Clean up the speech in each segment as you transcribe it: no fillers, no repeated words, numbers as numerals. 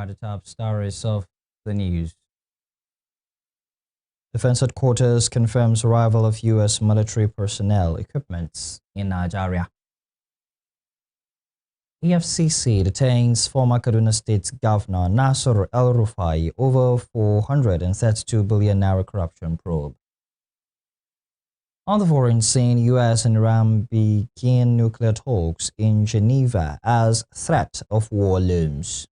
the top stories of the news. Defense headquarters confirms arrival of U.S. military personnel equipment in Nigeria. EFCC detains former Kaduna State Governor Nasser El-Rufai over 432 billion naira corruption probe. On the foreign scene, U.S. and Iran begin nuclear talks in Geneva as threat of war looms.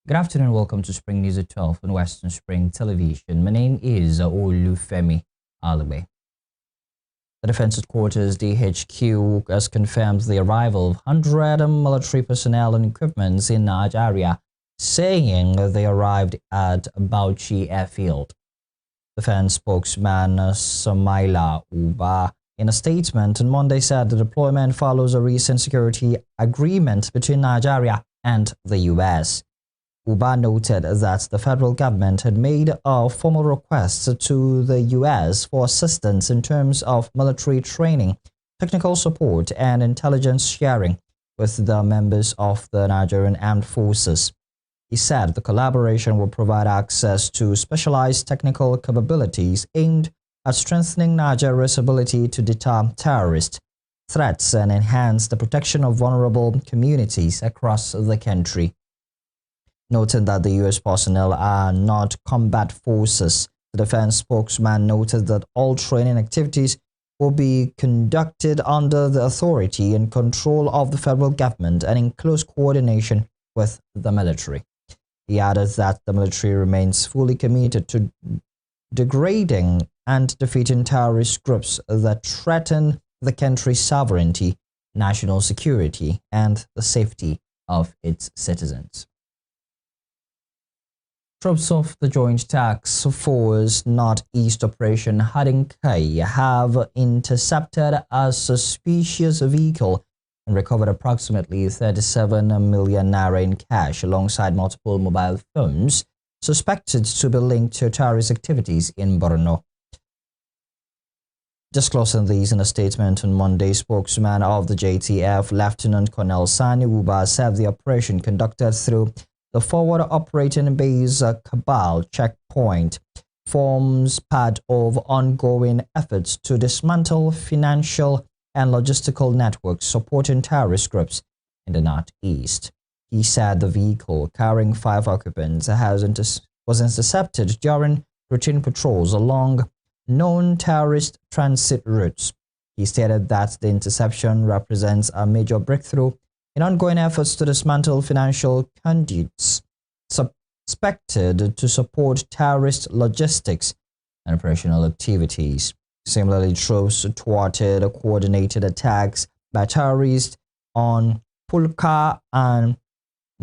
Good afternoon, welcome to Spring News at 12 on Western Spring Television. My name is El-Rufai. The Defense Headquarters DHQ has confirmed the arrival of 100 military personnel and equipment in Nigeria, saying they arrived at Bauchi Airfield. Defense spokesman Samaila Uba, in a statement on Monday, said the deployment follows a recent security agreement between Nigeria and the U.S. Uba noted that the federal government had made a formal request to the U.S. for assistance in terms of military training, technical support, and intelligence sharing with the members of the Nigerian Armed Forces. He said the collaboration will provide access to specialized technical capabilities aimed at strengthening Nigeria's ability to deter terrorist threats and enhance the protection of vulnerable communities across the country. Noting that the U.S. personnel are not combat forces, the defense spokesman noted that all training activities will be conducted under the authority and control of the federal government and in close coordination with the military. He added that the military remains fully committed to degrading and defeating terrorist groups that threaten the country's sovereignty, national security, and the safety of its citizens. Troops of the Joint Task Force Northeast Operation Hadinkai have intercepted a suspicious vehicle and recovered approximately 37 million naira in cash alongside multiple mobile phones suspected to be linked to terrorist activities in Borno. Disclosing these in a statement on Monday, spokesman of the JTF, Lieutenant Colonel Sani Uba, said the operation conducted through the forward operating base Kabal checkpoint forms part of ongoing efforts to dismantle financial and logistical networks supporting terrorist groups in the Northeast. He said the vehicle carrying 5 occupants was intercepted during routine patrols along known terrorist transit routes. He stated that the interception represents a major breakthrough in ongoing efforts to dismantle financial conduits suspected to support terrorist logistics and operational activities. Similarly, troops thwarted coordinated attacks by terrorists on Pulka and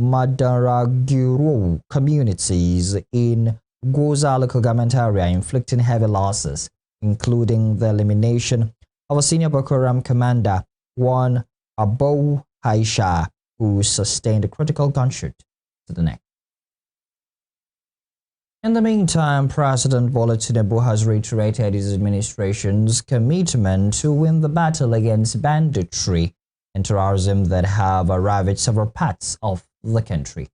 Madaragiro communities in Goza local government area, inflicting heavy losses, including the elimination of a senior Boko Haram commander, one Abu Haisha, who sustained a critical gunshot to the neck. In the meantime, President Bola Tinubu has reiterated his administration's commitment to win the battle against banditry and terrorism that have ravaged several parts of the country.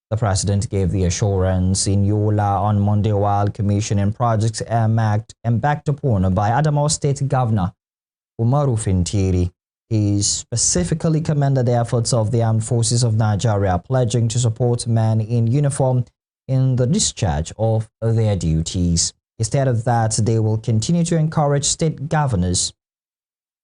The president gave the assurance in Yola on Monday while commissioning projects embarked upon by Adamawa State Governor Umaru Fintiri. He specifically commended the efforts of the Armed Forces of Nigeria, pledging to support men in uniform in the discharge of their duties. He stated that they will continue to encourage state governors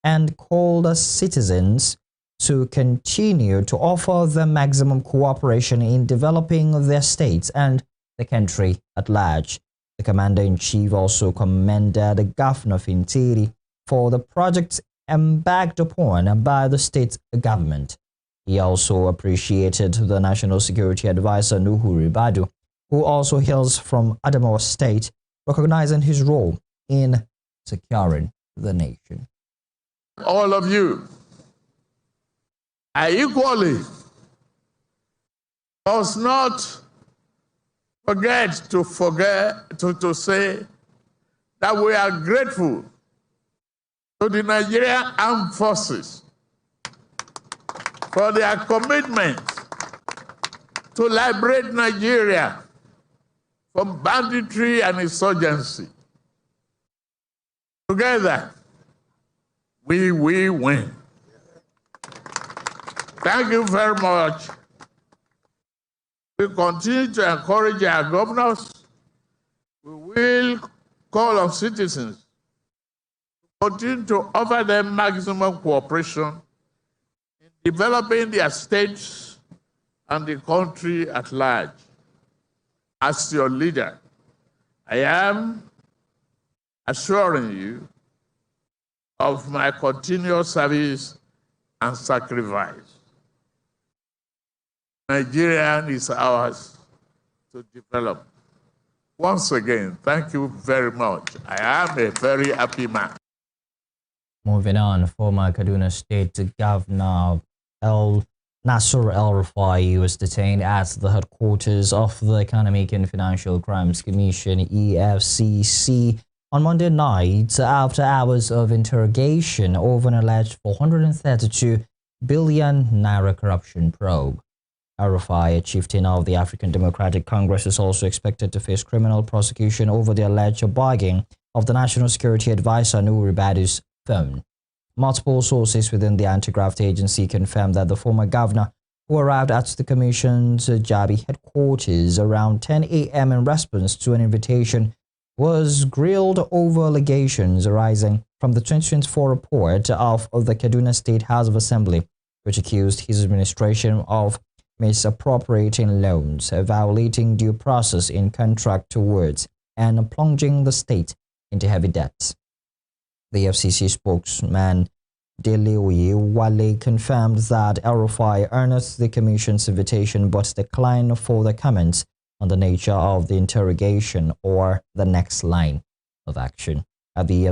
and called citizens to continue to offer the maximum cooperation in developing their states and the country at large. The commander-in-chief also commended Governor Fintiri for the projects embarked upon by the state government. He also appreciated the National Security Advisor Nuhu Ribadu, who also hails from Adamawa State, recognizing his role in securing the nation. All of you are equally must not forget to say that we are grateful to the Nigerian Armed Forces for their commitment to liberate Nigeria from banditry and insurgency. Together, we will win. Thank you very much. We continue to encourage our governors. We will call on citizens to continue to offer them maximum cooperation in developing their states and the country at large. As your leader, I am assuring you of my continuous service and sacrifice. Nigerian is ours to develop. Once again, thank you very much. I am a very happy man. Moving on, former Kaduna State Governor Nasser El-Rufai was detained at the headquarters of the Economic and Financial Crimes Commission (EFCC) on Monday night after hours of interrogation over an alleged 432 billion naira corruption probe. El-Rufai, a chieftain of the African Democratic Congress, is also expected to face criminal prosecution over the alleged bugging of the National Security Advisor Nuhu Badu's phone. Multiple sources within the anti-graft agency confirmed that the former governor, who arrived at the commission's Jabi headquarters around 10 a.m. in response to an invitation, was grilled over allegations arising from the 2024 report of the Kaduna State House of Assembly, which accused his administration of misappropriating loans, violating due process in contract awards, and plunging the state into heavy debts. The FCC spokesman Deleoye Wale confirmed that El-Rufai earnest the commission's invitation but declined further comments on the nature of the interrogation or the next line of action. As the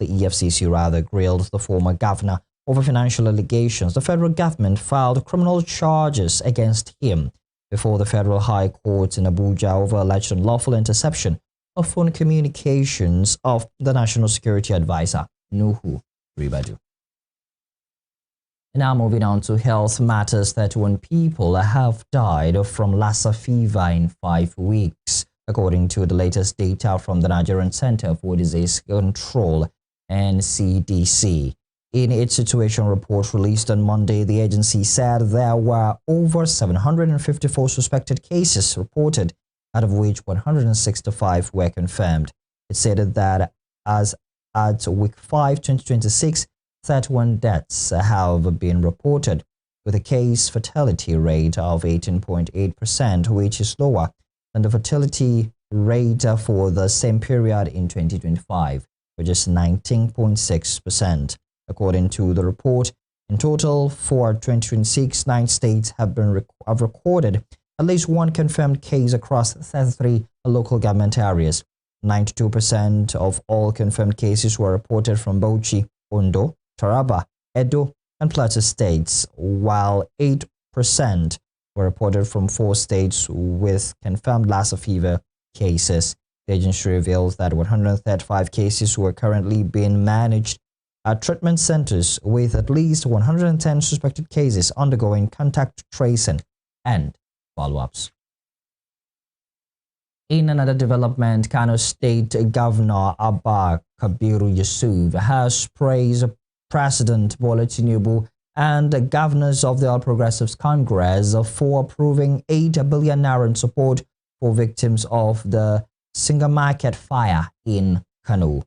EFCC grilled the former governor over financial allegations, the federal government filed criminal charges against him before the Federal High Court in Abuja over alleged unlawful interception of phone communications of the National Security Advisor, Nuhu Ribadu. Now moving on to health matters, 31 people have died from Lassa fever in 5 weeks, according to the latest data from the Nigerian Center for Disease Control, NCDC. In its situation report released on Monday, the agency said there were over 754 suspected cases reported, out of which 165 were confirmed. It stated that as at week 5, 2026, 31 deaths have been reported, with a case fatality rate of 18.8%, which is lower than the fatality rate for the same period in 2025, which is 19.6%. According to the report, in total for 2026, 9 states have recorded at least one confirmed case across 33 local government areas. 92% of all confirmed cases were reported from Bauchi, Ondo, Taraba, Edo, and Plateau states, while 8% were reported from 4 states with confirmed Lassa fever cases. The agency reveals that 135 cases were currently being managed at treatment centers, with at least 110 suspected cases undergoing contact tracing and follow-ups. In another development, Kano State Governor Abba Kabiru Yusuf has praised President Bola Tinubu and the governors of the All Progressives Congress for approving 8 billion naira in support for victims of the Single Market fire in Kano.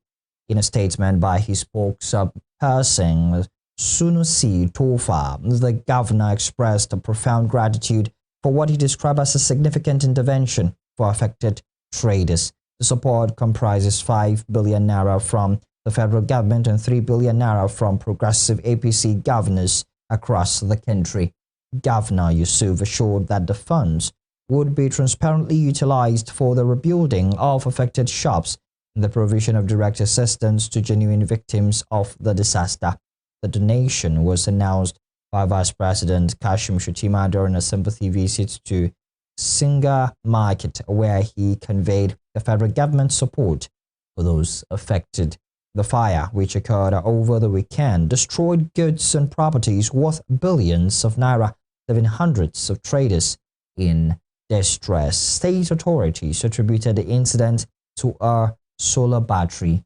In a statement by his spokesperson, Sunusi Tofa, the governor expressed a profound gratitude for what he described as a significant intervention for affected traders. The support comprises 5 billion naira from the federal government and 3 billion naira from progressive APC governors across the country. Governor Yusuf assured that the funds would be transparently utilized for the rebuilding of affected shops and the provision of direct assistance to genuine victims of the disaster. The donation was announced by Vice President Kashim Shettima during a sympathy visit to Singa Market, where he conveyed the federal government's support for those affected. The fire, which occurred over the weekend, destroyed goods and properties worth billions of naira, leaving hundreds of traders in distress. State authorities attributed the incident to a solar battery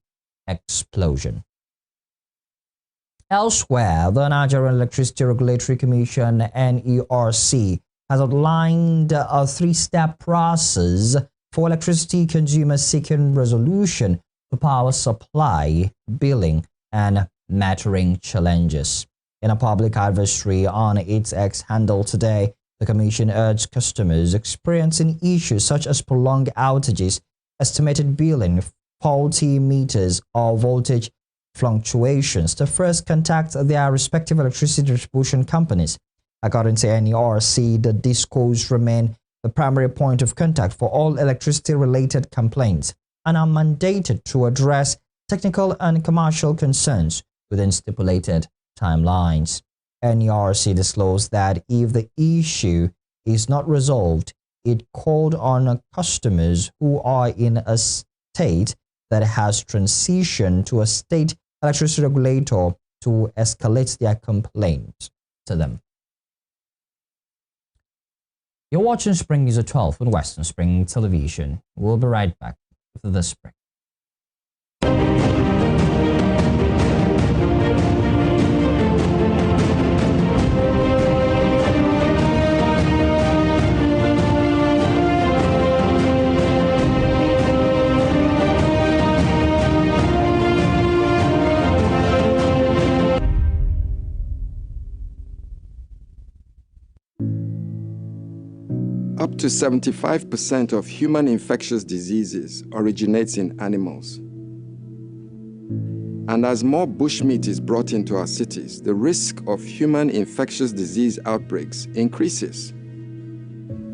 explosion. Elsewhere, the Nigerian Electricity Regulatory Commission (NERC) has outlined a three-step process for electricity consumers seeking resolution to power supply, billing, and metering challenges. In a public advisory on its X handle today, the Commission urged customers experiencing issues such as prolonged outages, estimated billing, faulty meters, or voltage fluctuations to first contact their respective electricity distribution companies. According to NERC, the DISCOs remain the primary point of contact for all electricity-related complaints and are mandated to address technical and commercial concerns within stipulated timelines. NERC disclosed that if the issue is not resolved, it called on customers who are in a state that has transitioned to a state electricity regulator to escalate their complaint to them. You're watching Spring News at 12 on Western Spring Television. We'll be right back with this break. Up to 75% of human infectious diseases originates in animals. And as more bushmeat is brought into our cities, the risk of human infectious disease outbreaks increases.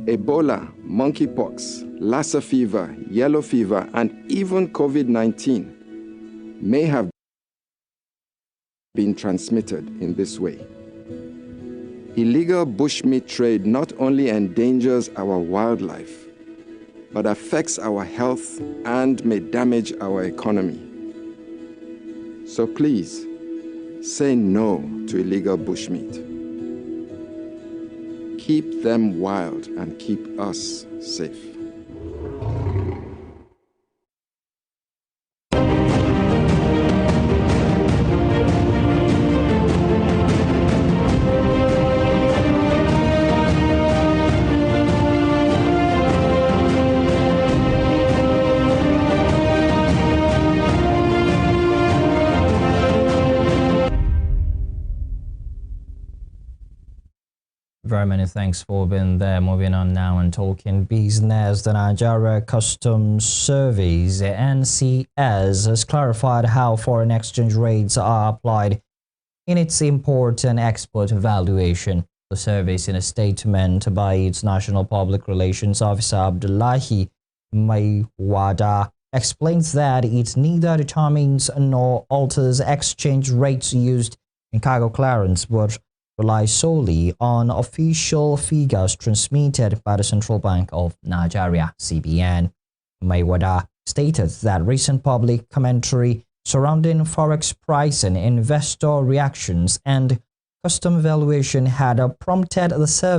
Ebola, monkeypox, Lassa fever, yellow fever, and even COVID-19 may have been transmitted in this way. Illegal bushmeat trade not only endangers our wildlife, but affects our health and may damage our economy. So please, say no to illegal bushmeat. Keep them wild and keep us safe. Very many thanks for being there. Moving on now and talking business. The Nigeria Customs Service, NCS, has clarified how foreign exchange rates are applied in its import and export valuation. The service, in a statement by its National Public Relations Officer Abdullahi Maiwada, explains that it neither determines nor alters exchange rates used in cargo clearance, but relies solely on official figures transmitted by the Central Bank of Nigeria, CBN. Maiwada stated that recent public commentary surrounding forex pricing, investor reactions, and custom valuation had prompted the service